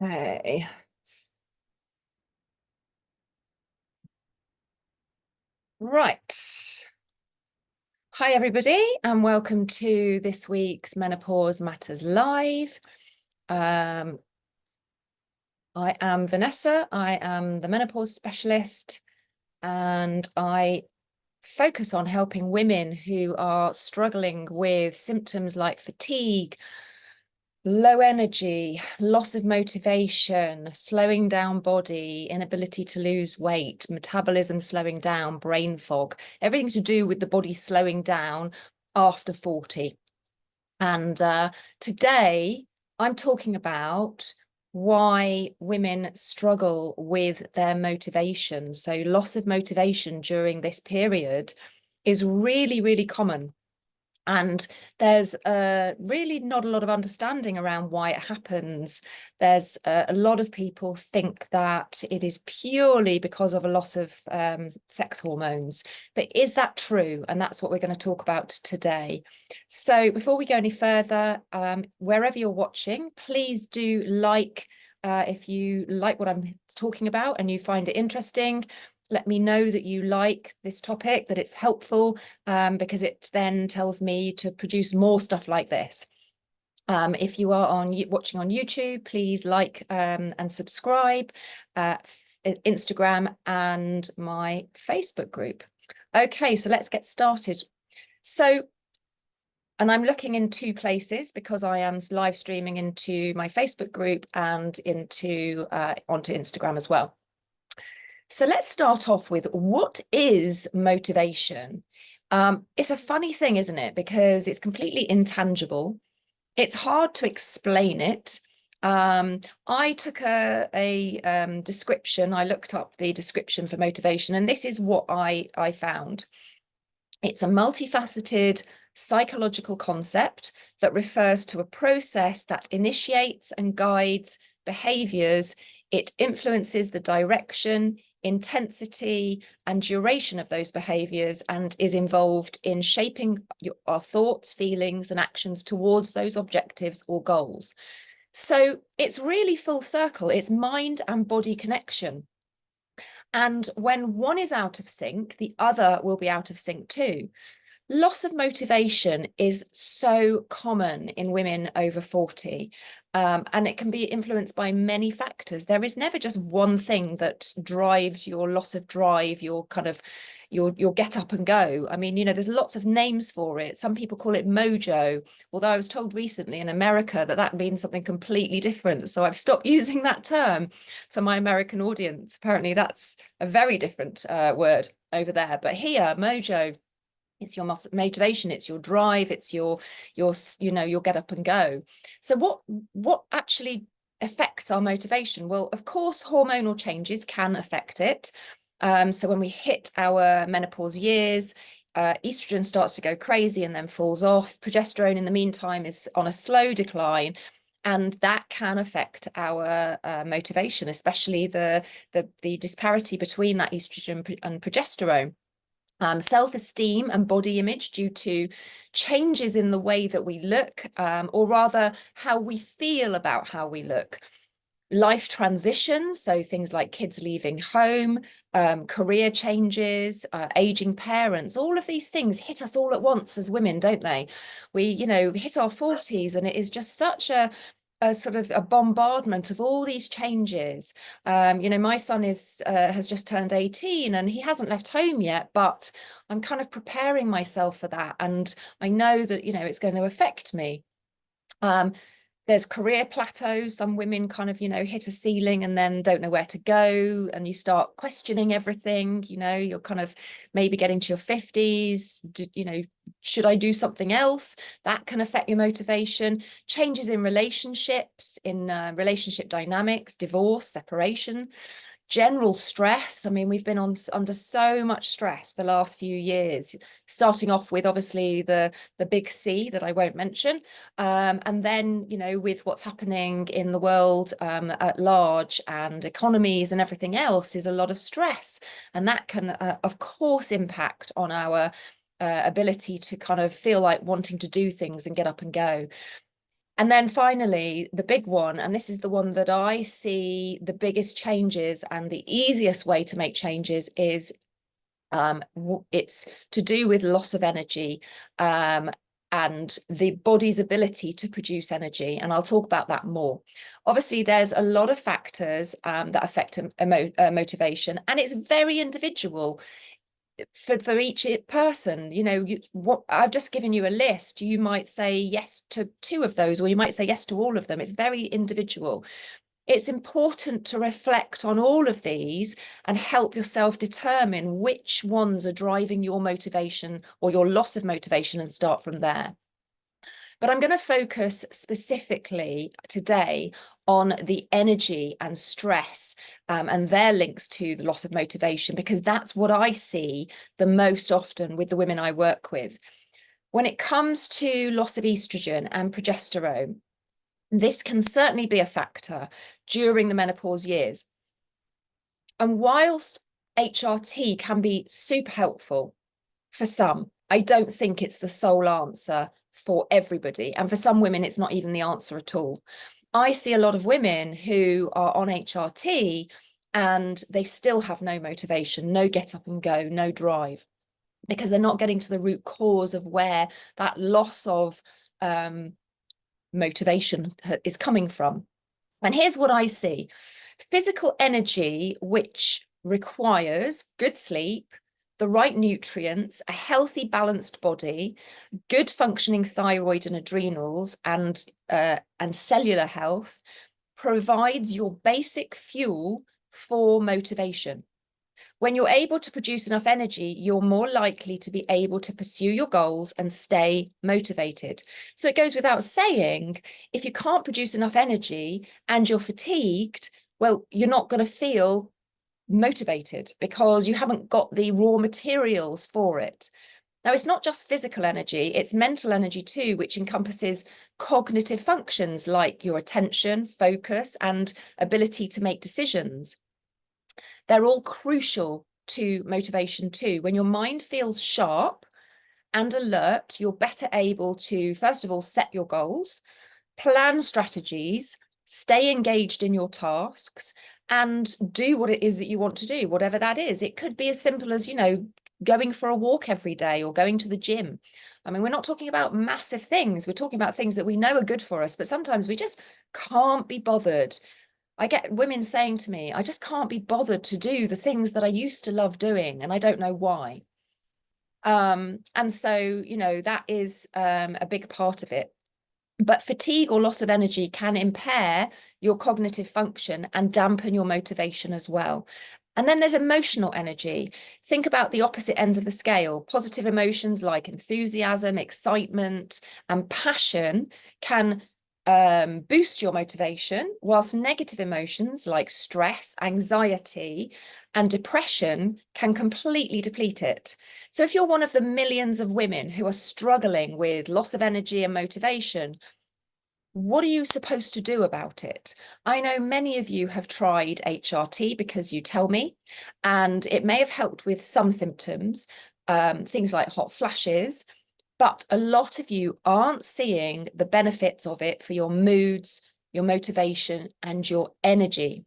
Okay. Right. Hi, everybody, and welcome to this week's Menopause Matters Live. I am Vanessa. I am the menopause specialist, and I focus on helping women who are struggling with symptoms like fatigue, low energy, loss of motivation, slowing down body, inability to lose weight, metabolism slowing down, brain fog, everything to do with the body slowing down after 40. And today I'm talking about why women struggle with their motivation. So loss of motivation during this period is really, really common. And there's really not a lot of understanding around why it happens. There's a lot of people think that it is purely because of a loss of sex hormones. But is that true? And that's what we're going to talk about today. So before we go any further, wherever you're watching, please do if you like what I'm talking about and you find it interesting. Let me know that you like this topic, that it's helpful, because it then tells me to produce more stuff like this. If you are watching on YouTube, please like and subscribe, Instagram and my Facebook group. Okay, so let's get started. And I'm looking in two places because I am live streaming into my Facebook group and onto Instagram as well. So let's start off with, what is motivation? It's a funny thing, isn't it? Because it's completely intangible. It's hard to explain it. I took a description. I looked up the description for motivation, and this is what I found. It's a multifaceted psychological concept that refers to a process that initiates and guides behaviors. It influences the direction, intensity, and duration of those behaviors, and is involved in shaping our thoughts, feelings, and actions towards those objectives or goals. So it's really full circle. It's mind and body connection. And when one is out of sync, the other will be out of sync too. Loss of motivation is so common in women over 40, and it can be influenced by many factors. There is never just one thing that drives your loss of drive, your kind of your get up and go. I mean, there's lots of names for it. Some people call it mojo, although I was told recently in America that that means something completely different. So I've stopped using that term for my American audience. Apparently that's a very different word over there. But here, mojo, it's your motivation, it's your drive, it's your get up and go. So what actually affects our motivation? Well, of course, hormonal changes can affect it. So when we hit our menopause years, estrogen starts to go crazy and then falls off. Progesterone in the meantime is on a slow decline, and that can affect our motivation, especially the disparity between that estrogen and progesterone. Self-esteem and body image due to changes in the way that we look, or rather how we feel about how we look. Life transitions, so things like kids leaving home, career changes, aging parents, all of these things hit us all at once as women, don't they? We, hit our 40s, and it is just such a sort of a bombardment of all these changes. My son has just turned 18 and he hasn't left home yet, but I'm kind of preparing myself for that. And I know that, it's going to affect me. There's career plateaus. Some women kind of, hit a ceiling and then don't know where to go. And you start questioning everything, you're kind of maybe getting to your 50s, should I do something else? That can affect your motivation. Changes in relationships, in relationship dynamics, divorce, separation. General stress. I mean, we've been under so much stress the last few years, starting off with obviously the big C that I won't mention, and then with what's happening in the world at large, and economies and everything else, is a lot of stress, and that can of course impact on our ability to kind of feel like wanting to do things and get up and go. And then finally, the big one, and this is the one that I see the biggest changes and the easiest way to make changes is it's to do with loss of energy and the body's ability to produce energy. And I'll talk about that more. Obviously, there's a lot of factors that affect motivation, and it's very individual for each person. You know, what I've just given you a list, you might say yes to 2 of those, or you might say yes to all of them. It's very individual. It's important to reflect on all of these and help yourself determine which ones are driving your motivation or your loss of motivation, and start from there. But I'm going to focus specifically today on the energy and stress and their links to the loss of motivation, because that's what I see the most often with the women I work with. When it comes to loss of estrogen and progesterone, this can certainly be a factor during the menopause years. And whilst HRT can be super helpful for some, I don't think it's the sole answer for everybody. And for some women, it's not even the answer at all. I see a lot of women who are on HRT and they still have no motivation, no get up and go, no drive, because they're not getting to the root cause of where that loss of motivation is coming from. And here's what I see: physical energy, which requires good sleep, the right nutrients, a healthy, balanced body, good functioning thyroid and adrenals, and cellular health, provides your basic fuel for motivation. When you're able to produce enough energy, you're more likely to be able to pursue your goals and stay motivated. So it goes without saying, if you can't produce enough energy and you're fatigued, well, you're not going to feel motivated because you haven't got the raw materials for it. Now, it's not just physical energy, it's mental energy too, which encompasses cognitive functions like your attention, focus, and ability to make decisions. They're all crucial to motivation too. When your mind feels sharp and alert, you're better able to, first of all, set your goals, plan strategies, stay engaged in your tasks, and do what it is that you want to do, whatever that is. It could be as simple as, you know, going for a walk every day or going to the gym. I mean, we're not talking about massive things. We're talking about things that we know are good for us, but sometimes we just can't be bothered. I get women saying to me, I just can't be bothered to do the things that I used to love doing, and I don't know why. And so, you know, that is a big part of it. But fatigue or loss of energy can impair your cognitive function and dampen your motivation as well. And then there's emotional energy. Think about the opposite ends of the scale. Positive emotions like enthusiasm, excitement, and passion can boost your motivation, whilst negative emotions like stress, anxiety, and depression can completely deplete it. So if you're one of the millions of women who are struggling with loss of energy and motivation, what are you supposed to do about it? I know many of you have tried HRT because you tell me, and it may have helped with some symptoms, things like hot flashes, but a lot of you aren't seeing the benefits of it for your moods, your motivation, and your energy,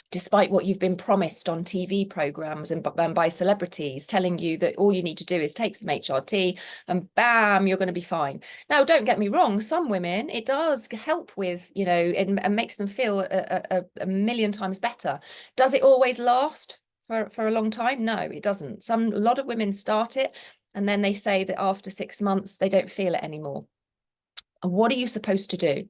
despite what you've been promised on TV programs and by celebrities telling you that all you need to do is take some HRT and bam, you're going to be fine. Now, don't get me wrong, some women, it does help with, you know, and makes them feel a million times better. Does it always last for a long time? No, it doesn't. A lot of women start it and then they say that after 6 months, they don't feel it anymore. And what are you supposed to do?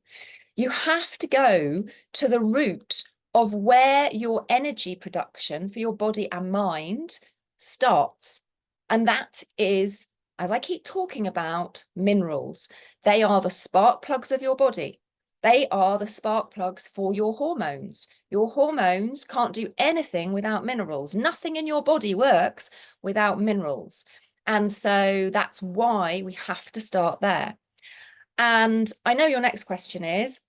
You have to go to the root of where your energy production for your body and mind starts. And that is, as I keep talking about, minerals. They are the spark plugs of your body. They are the spark plugs for your hormones. Your hormones can't do anything without minerals. Nothing in your body works without minerals. And so that's why we have to start there. And I know your next question is,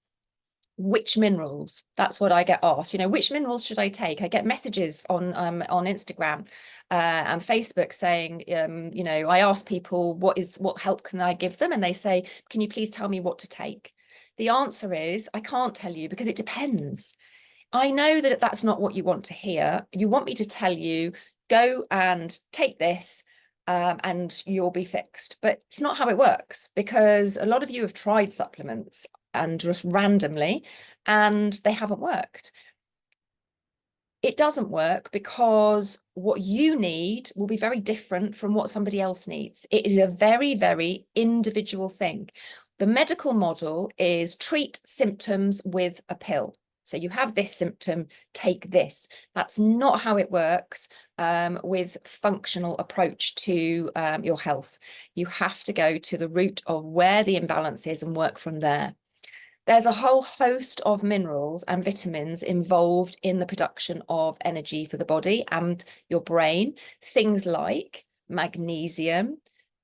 which minerals? That's what I get asked. You know, which minerals should I take? I get messages on Instagram and Facebook saying, you know, I ask people what help can I give them, and they say, can you please tell me what to take? The answer is, I can't tell you because it depends. I know that that's not what you want to hear. You want me to tell you, go and take this and you'll be fixed. But it's not how it works, because a lot of you have tried supplements and just randomly, and they haven't worked. It doesn't work because what you need will be very different from what somebody else needs. It is a very, very individual thing. The medical model is treat symptoms with a pill. So you have this symptom, take this. That's not how it works with functional approach to your health. You have to go to the root of where the imbalance is and work from there. There's a whole host of minerals and vitamins involved in the production of energy for the body and your brain. Things like magnesium,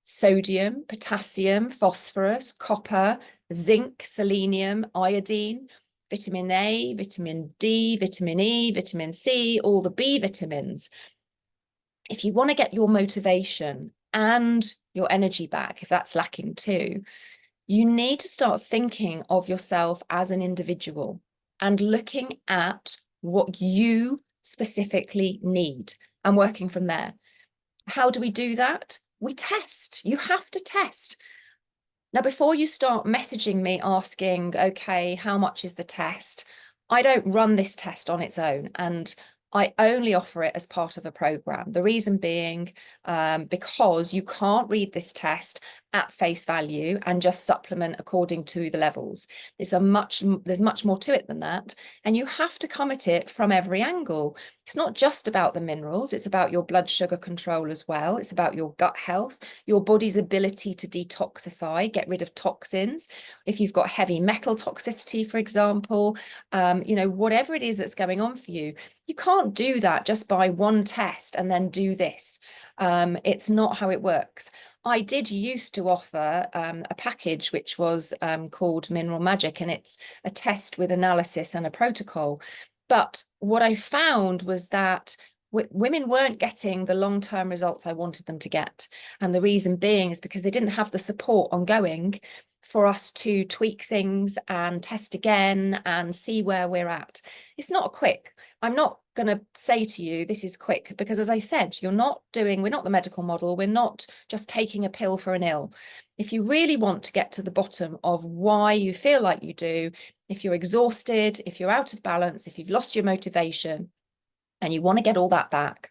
sodium, potassium, phosphorus, copper, zinc, selenium, iodine, vitamin A, vitamin D, vitamin E, vitamin C, all the B vitamins. If you want to get your motivation and your energy back, if that's lacking too, you need to start thinking of yourself as an individual and looking at what you specifically need and working from there. How do we do that? We test. You have to test. Now, before you start messaging me asking, okay, how much is the test? I don't run this test on its own, and I only offer it as part of a program. The reason being, because you can't read this test at face value and just supplement according to the levels. There's much more to it than that. And you have to come at it from every angle. It's not just about the minerals, it's about your blood sugar control as well. It's about your gut health, your body's ability to detoxify, get rid of toxins. If you've got heavy metal toxicity, for example, whatever it is that's going on for you, you can't do that just by one test and then do this. It's not how it works. I did used to offer a package which was called Mineral Magic, and it's a test with analysis and a protocol. But what I found was that women weren't getting the long-term results I wanted them to get. And the reason being is because they didn't have the support ongoing for us to tweak things and test again and see where we're at. It's not quick. I'm not going to say to you, this is quick, because as I said, we're not the medical model. We're not just taking a pill for an ill. If you really want to get to the bottom of why you feel like you do, if you're exhausted, if you're out of balance, if you've lost your motivation and you want to get all that back,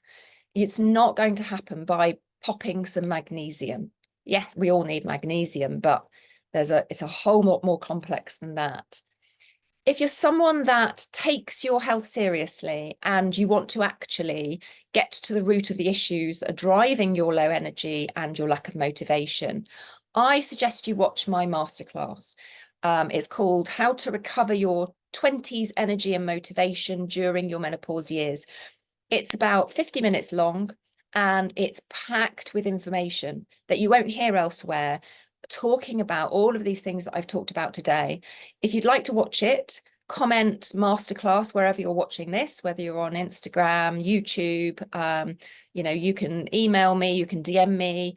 it's not going to happen by popping some magnesium. Yes, we all need magnesium, but it's a whole lot more complex than that. If you're someone that takes your health seriously and you want to actually get to the root of the issues that are driving your low energy and your lack of motivation, I suggest you watch my masterclass. It's called How to Recover Your 20s Energy and Motivation During Your Menopause Years. It's about 50 minutes long, and it's packed with information that you won't hear elsewhere, talking about all of these things that I've talked about today. If you'd like to watch it, comment masterclass wherever you're watching this, whether you're on Instagram, YouTube, you can email me, you can DM me,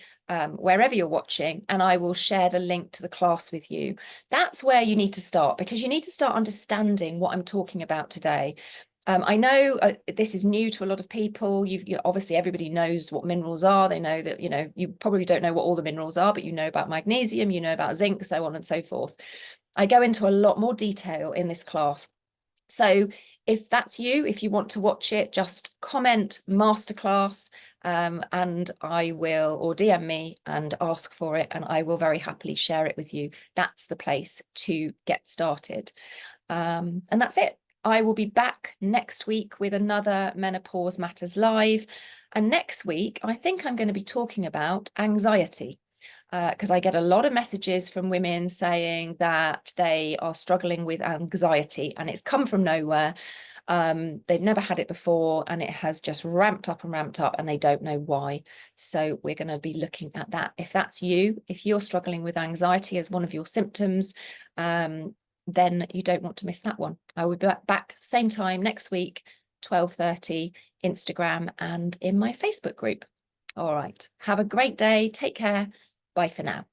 wherever you're watching, and I will share the link to the class with you. That's where you need to start, because you need to start understanding what I'm talking about today. I know this is new to a lot of people. Obviously everybody knows what minerals are. They know that, you probably don't know what all the minerals are, but you know about magnesium, you know about zinc, so on and so forth. I go into a lot more detail in this class. So if that's you, if you want to watch it, just comment masterclass and I will, or DM me and ask for it, and I will very happily share it with you. That's the place to get started. And that's it. I will be back next week with another Menopause Matters Live. And next week, I think I'm going to be talking about anxiety, because I get a lot of messages from women saying that they are struggling with anxiety, and it's come from nowhere. They've never had it before, and it has just ramped up, and they don't know why. So we're going to be looking at that. If that's you, if you're struggling with anxiety as one of your symptoms, then you don't want to miss that one. I will be back same time next week, 12:30, Instagram and in my Facebook group. All right. Have a great day. Take care. Bye for now.